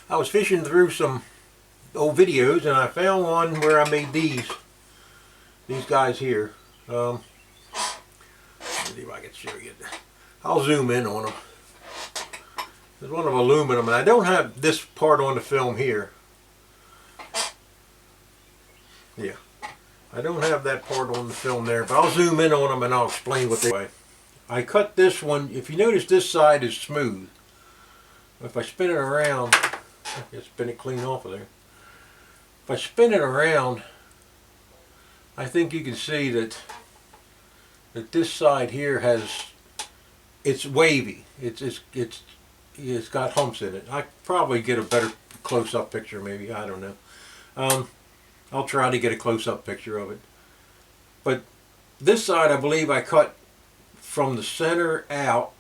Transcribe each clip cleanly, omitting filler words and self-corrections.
I was fishing through some old videos and I found one where I made these guys here. Let's see if I can show you. I'll zoom in on them. There's one of aluminum, and I don't have this part on the film here. Yeah, I don't have that part on the film there, but I'll zoom in on them and I'll explain what they are. I cut this one. If you notice, this side is smooth. If I spin it around, I can spin it clean off of there. If I spin it around, I think you can see that this side here it's wavy. It's got humps in it. I probably get a better close-up picture, maybe. I don't know. I'll try to get a close-up picture of it. But this side, I believe I cut from the center out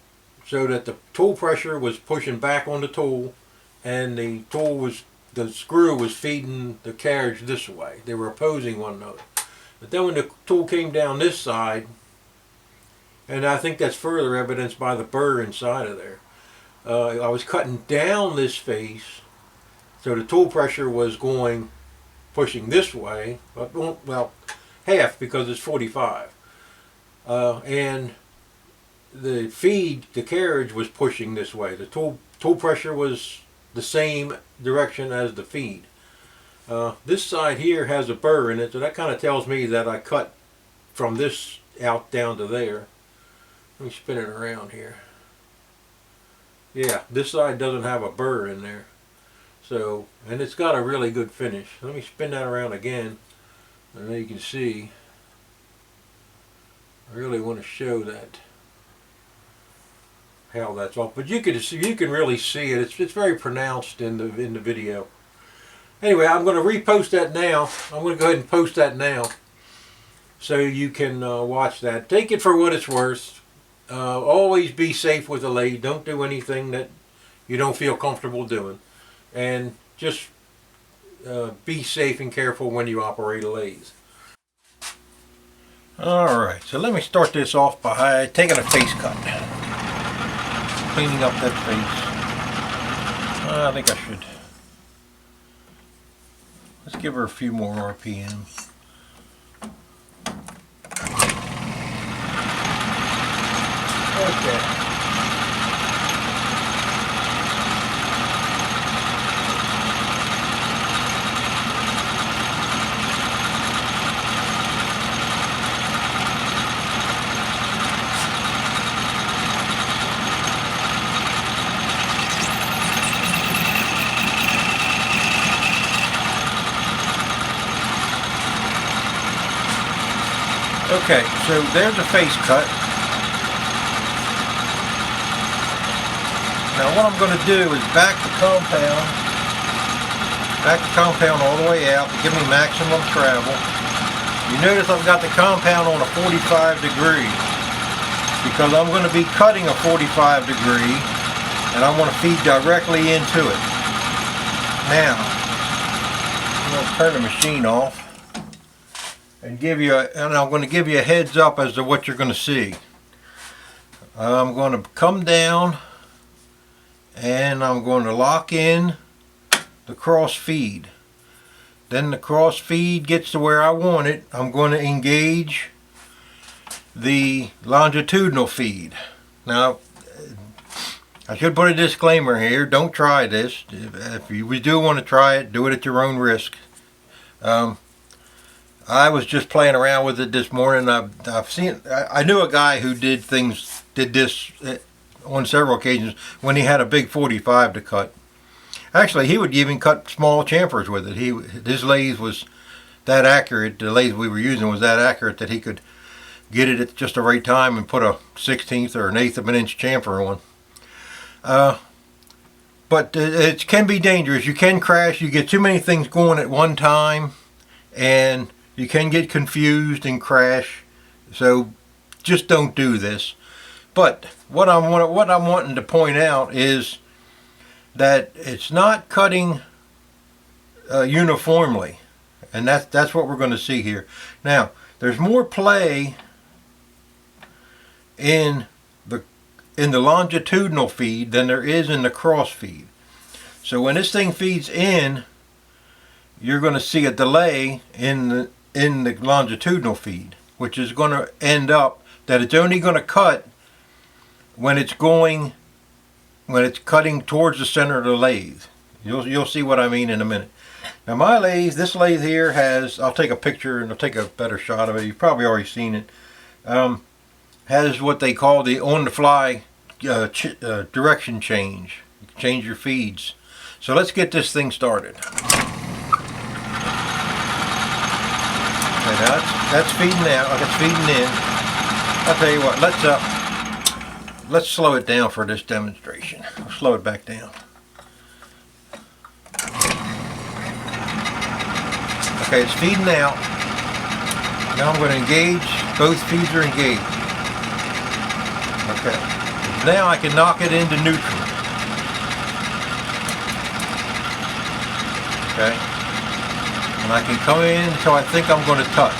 so that the tool pressure was pushing back on the tool, and the screw was feeding the carriage this way. They were opposing one another. But then when the tool came down this side, and I think that's further evidenced by the burr inside of there, I was cutting down this face, so the tool pressure was pushing this way, well, half because it's 45. And the carriage was pushing this way. The tool pressure was the same direction as the feed. This side here has a burr in it, so that kind of tells me that I cut from this out down to there. Let me spin it around here. Yeah, this side doesn't have a burr in there. So, and it's got a really good finish. Let me spin that around again, and then you can see. I really want to show that, how that's off. But you can really see it. It's very pronounced in the video. Anyway, I'm going to repost that now. I'm going to go ahead and post that now, so you can watch that. Take it for what it's worth. Always be safe with the lathe. Don't do anything that you don't feel comfortable doing. And just be safe and careful when you operate a lathe. Alright, so let me start this off by taking a face cut. Cleaning up that face. I think I should. Let's give her a few more RPMs. Okay. Okay, so there's a face cut. Now what I'm going to do is back the compound all the way out to give me maximum travel. You notice I've got the compound on a 45 degree because I'm going to be cutting a 45 degree and I want to feed directly into it. Now, I'm going to turn the machine off and I'm going to give you a heads up as to what you're going to see. I'm going to come down and I'm going to lock in the cross feed. Then the cross feed gets to where I want it. I'm going to engage the longitudinal feed. Now, I should put a disclaimer here. Don't try this. If you do want to try it, do it at your own risk. I was just playing around with it this morning. I knew a guy who did this on several occasions when he had a big 45 to cut. Actually, he would even cut small chamfers with it. His lathe was that accurate. The lathe we were using was that accurate that he could get it at just the right time and put a 1/16 or an 1/8 of an inch chamfer on. But it can be dangerous. You can crash. You get too many things going at one time, and you can get confused and crash. So just don't do this. But what I'm wanting to point out is that it's not cutting uniformly, and that's what we're going to see here. Now, there's more play in the longitudinal feed than there is in the cross feed. So when this thing feeds in, you're going to see a delay in the longitudinal feed, which is going to end up that it's only going to cut when it's cutting towards the center of the lathe. You'll see what I mean in a minute. Now my lathe, this lathe here has, I'll take a picture and I'll take a better shot of it. You've probably already seen it. Has what they call the on-the-fly direction change. You can change your feeds. So let's get this thing started. Okay, now that's feeding out. Like it's feeding in. I'll tell you what. Let's slow it down for this demonstration. I'll slow it back down. Okay, it's feeding out. Now I'm going to engage. Both feeds are engaged. Okay. Now I can knock it into neutral. Okay. And I can come in until I think I'm going to touch.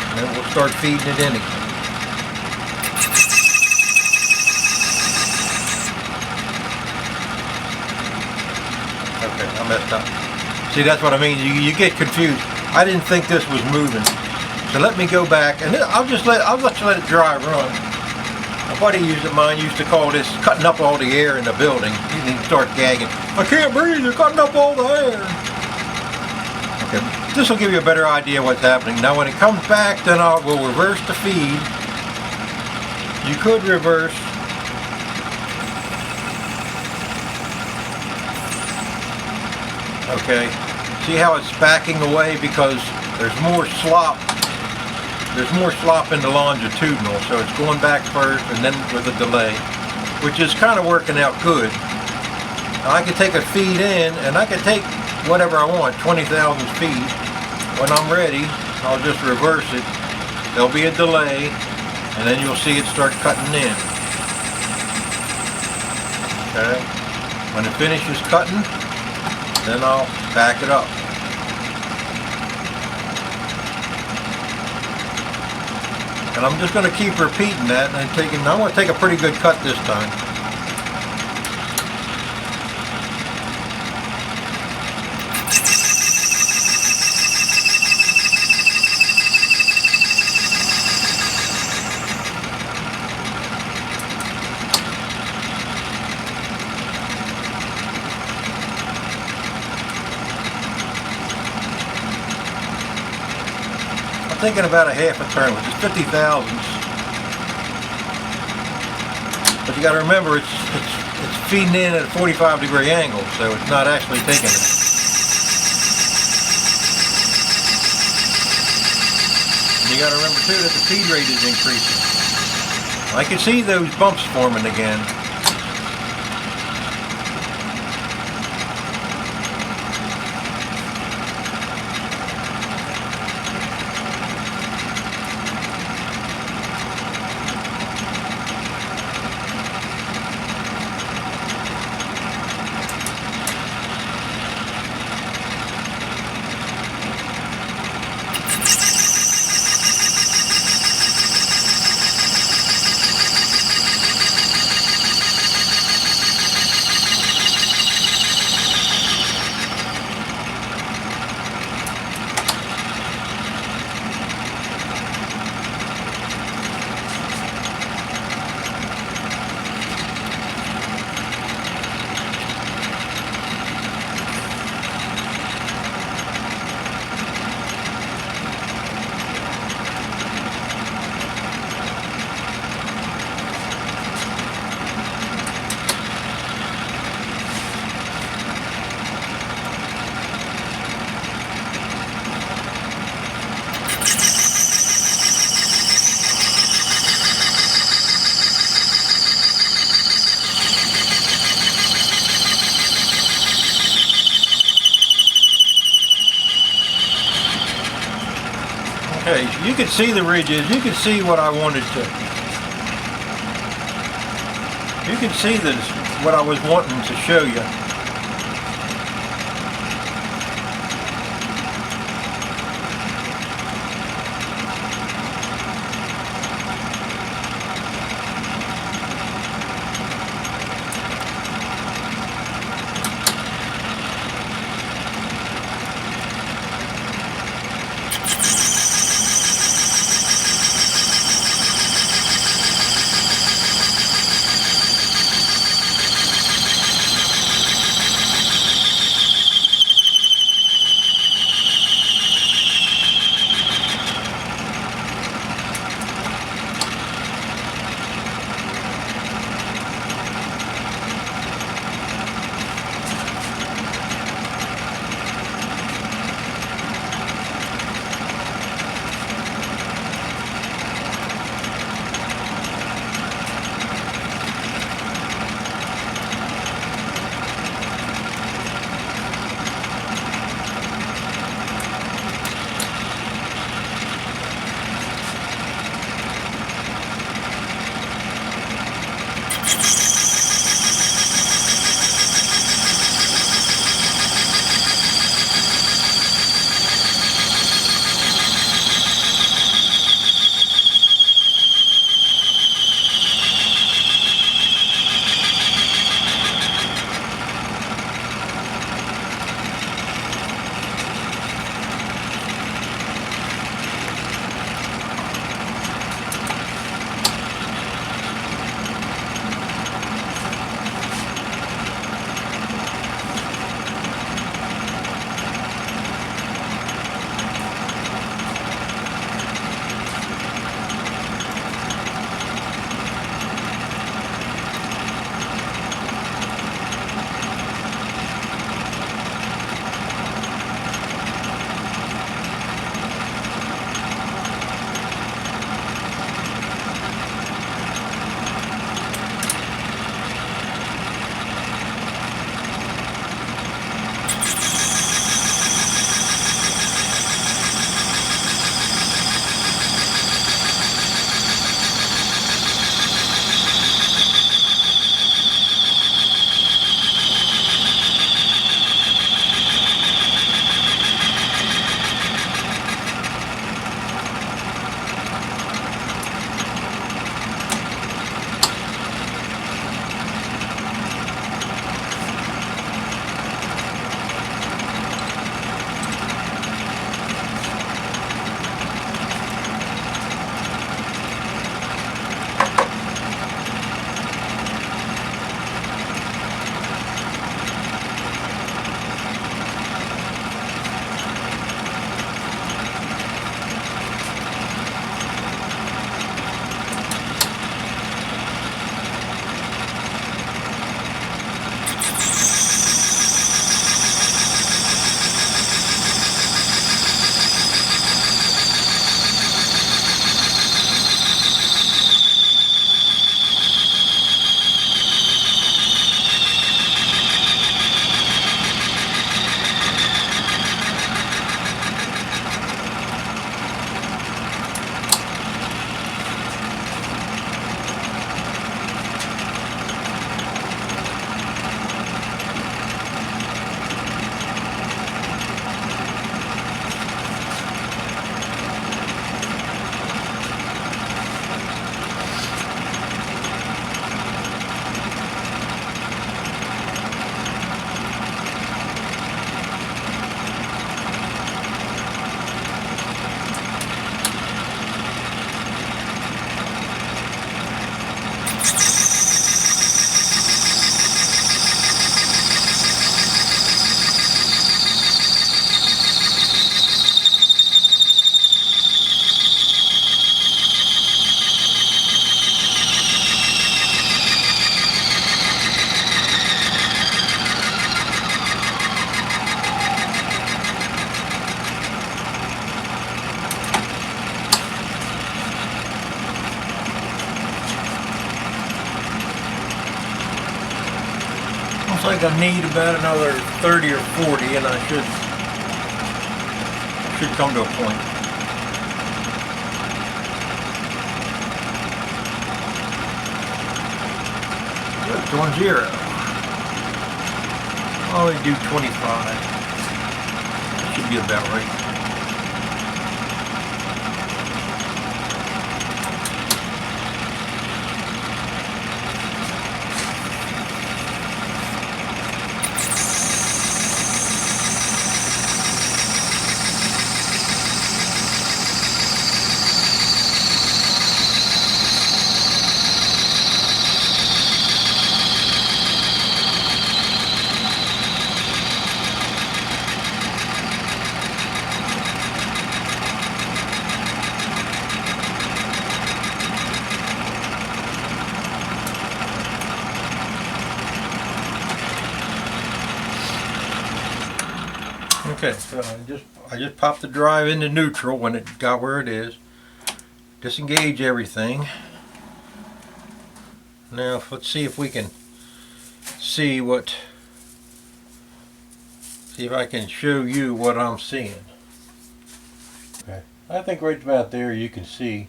And then we'll start feeding it in again. Okay, I messed up. See, that's what I mean. You get confused. I didn't think this was moving. So let me go back, and I'll just let it dry run. A buddy of mine used to call this cutting up all the air in the building. He'd start gagging. I can't breathe. You're cutting up all the air. Okay, this will give you a better idea what's happening. Now, when it comes back, then we'll reverse the feed. You could reverse. Okay, see how it's backing away because there's more slop. There's more slop in the longitudinal, so it's going back first and then with a delay, which is kind of working out good. Now I can take a feed in and I can take whatever I want, 20,000 feet. When I'm ready, I'll just reverse it. There'll be a delay and then you'll see it start cutting in. Okay, when it finishes cutting, then I'll back it up. And I'm just going to keep repeating that, and I'm going to take a pretty good cut this time. Thinking about a half a turn, which is 50 thousandths. But you got to remember, it's feeding in at a 45-degree angle, so it's not actually taking it. And you got to remember too that the feed rate is increasing. I can see those bumps forming again. Okay, you can see the ridges. You can see what I wanted to. You can see this, what I was wanting to show you. think I need about another 30 or 40, and I should come to a point. Good, 1-0. I'll only do 25. That should be about right. Okay, so I just popped the drive into neutral when it got where it is. Disengage everything. Now let's see if we can see if I can show you what I'm seeing. Okay, I think right about there you can see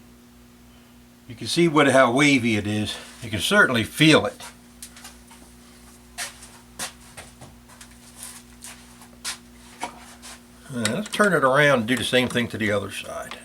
how wavy it is. You can certainly feel it. Let's turn it around and do the same thing to the other side.